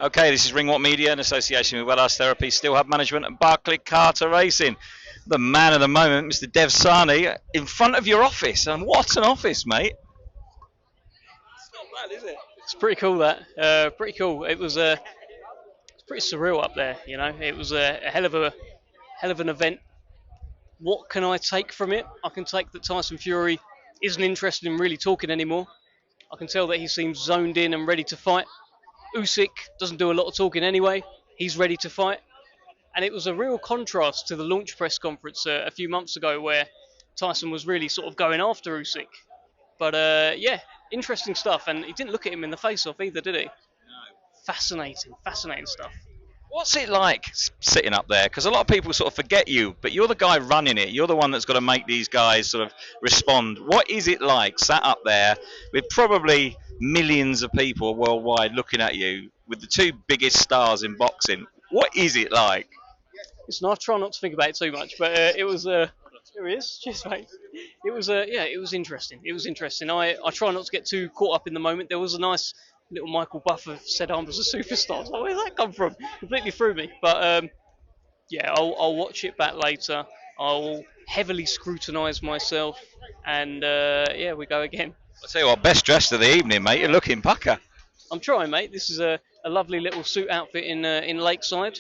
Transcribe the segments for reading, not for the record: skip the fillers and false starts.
Okay, this is Ringwalk Media in association with Wellhouse Therapy, Steel Hub Management and Barclay Carter Racing. The man of the moment, Mr. Dev SAHNI, in front of your office. And what an office, mate. It's not bad, is it? It's pretty cool. Pretty cool. It's pretty surreal up there. You know, it was a hell of an event. What can I take from it? I can take that Tyson Fury isn't interested in really talking anymore. I can tell that he seems zoned in and ready to fight. Usyk doesn't do a lot of talking anyway. He's ready to fight. And it was a real contrast to the launch press conference a few months ago where Tyson was really sort of going after Usyk. But yeah, interesting stuff. And he didn't look at him in the face off either, did he? Fascinating stuff. What's it like sitting up there? Because a lot of people sort of forget you, but you're the guy running it. You're the one that's got to make these guys sort of respond. What is it like sat up there with probably millions of people worldwide looking at you with the two biggest stars in boxing? What is it like? Listen, I try not to think about it too much, but it was. Here he is. Cheers, mate. It was. Yeah, it was interesting. It was interesting. I try not to get too caught up in the moment. There was a nice little Michael Buffer said I was a superstar. I was like, where did that come from? Completely threw me. But yeah, I'll watch it back later. I'll heavily scrutinise myself, and yeah, we go again. I tell you what, best dressed of the evening, mate. You're looking pucker. I'm trying, mate. This is a lovely little suit outfit in Lakeside,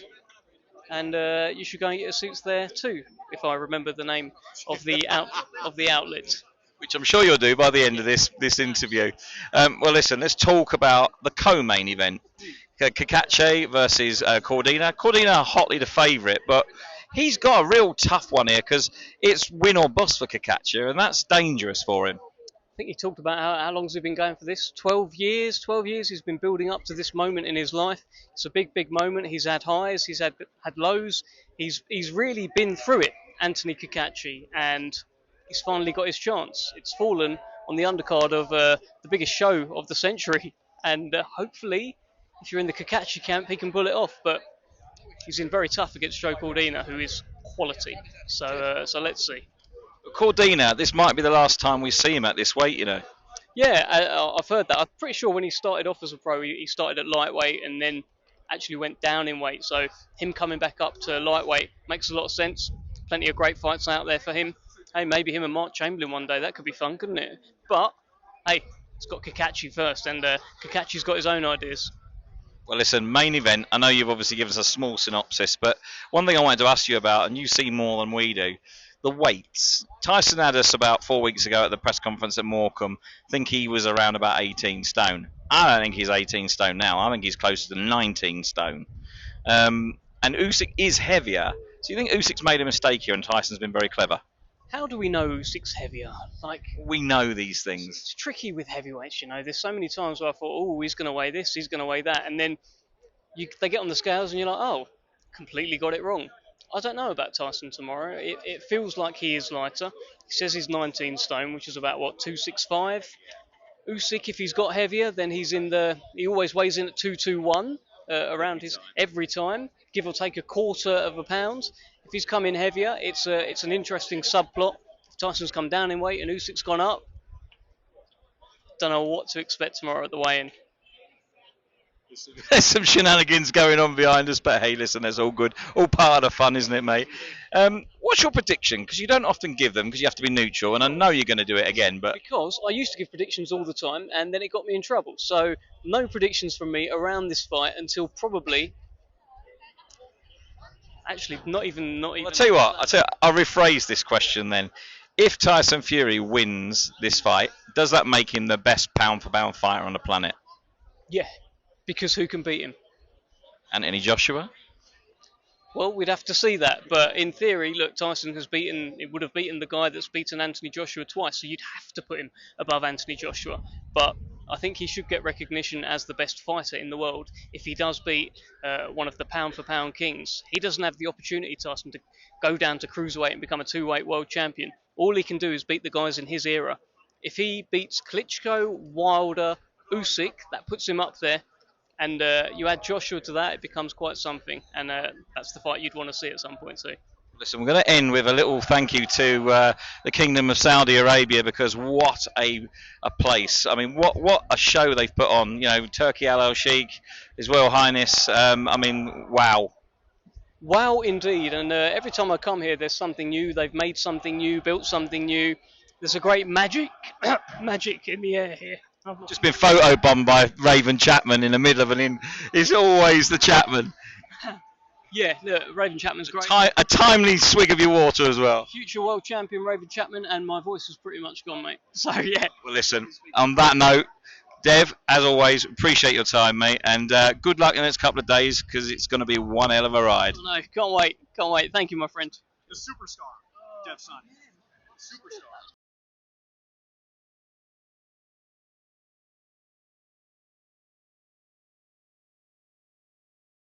and you should go and get your suits there too, if I remember the name of the outlet. Which I'm sure you'll do by the end of this interview. Well, listen, let's talk about the co-main event. Cacace versus Cordina. Cordina hotly the favourite, but he's got a real tough one here because it's win or bust for Cacace, and that's dangerous for him. I think he talked about how long has he been going for this? 12 years. 12 years he's been building up to this moment in his life. It's a big moment. He's had highs, he's had lows. He's really been through it, Anthony Cacace, and he's finally got his chance. It's fallen on the undercard of the biggest show of the century, and hopefully, if you're in the Cacace camp, he can pull it off. But he's in very tough against Joe Cordina, who is quality. So let's see. Cordina, this might be the last time we see him at this weight, you know. Yeah, I've heard that. I'm pretty sure when he started off as a pro, he started at lightweight and then actually went down in weight. So him coming back up to lightweight makes a lot of sense. Plenty of great fights out there for him. Hey, maybe him and Mark Chamberlain one day. That could be fun, couldn't it? But, hey, it's got Cacace first, and Cacace's got his own ideas. Well, listen, main event. I know you've obviously given us a small synopsis, but one thing I wanted to ask you about, and you see more than we do, the weights. Tyson had us about 4 weeks ago at the press conference at Morecambe. I think he was around about 18 stone. I don't think he's 18 stone now. I think he's closer to 19 stone. And Usyk is heavier. So you think Usyk's made a mistake here and Tyson's been very clever? How do we know Usyk's heavier? Like, we know these things. It's tricky with heavyweights, you know. There's so many times where I thought, oh, he's going to weigh this, he's going to weigh that, and then they get on the scales and you're like, oh, completely got it wrong. I don't know about Tyson tomorrow. It feels like he is lighter. He says he's 19 stone, which is about, 265? Usyk, if he's got heavier, then he always weighs in at 221 around his every time, give or take a quarter of a pound. If he's come in heavier, it's an interesting subplot. If Tyson's come down in weight and Usyk's gone up, don't know what to expect tomorrow at the weigh-in. There's some shenanigans going on behind us, but hey, listen, that's all good. All part of the fun, isn't it, mate? What's your prediction? Because you don't often give them, because you have to be neutral, and I know you're going to do it again, but... Because I used to give predictions all the time, and then it got me in trouble. So, no predictions from me around this fight until probably... Actually, not even... I'll tell you what, I'll rephrase this question then. If Tyson Fury wins this fight, does that make him the best pound-for-pound fighter on the planet? Yeah. Because who can beat him? Anthony Joshua? Well, we'd have to see that. But in theory, look, Tyson would have beaten the guy that's beaten Anthony Joshua twice. So you'd have to put him above Anthony Joshua. But I think he should get recognition as the best fighter in the world if he does beat one of the pound-for-pound kings. He doesn't have the opportunity, Tyson, to go down to cruiserweight and become a two-weight world champion. All he can do is beat the guys in his era. If he beats Klitschko, Wilder, Usyk, that puts him up there. And you add Joshua to that, it becomes quite something. And that's the fight you'd want to see at some point too. Listen, we're going to end with a little thank you to the Kingdom of Saudi Arabia, because what a place! I mean, what a show they've put on. You know, Turkey Al Sheikh, His Royal Highness. I mean, wow. Wow, indeed. And every time I come here, there's something new. They've made something new, built something new. There's a great magic, magic in the air here. Just been photobombed by Raven Chapman in the middle of an in. It's always the Chapman. Yeah, look, Raven Chapman's great. A timely swig of your water as well. Future world champion Raven Chapman, and my voice is pretty much gone, mate. So yeah. Well, listen. On that note, Dev, as always, appreciate your time, mate, and good luck in the next couple of days, because it's going to be one hell of a ride. No, can't wait, can't wait. Thank you, my friend. The superstar, Dev SAHNI. Superstar.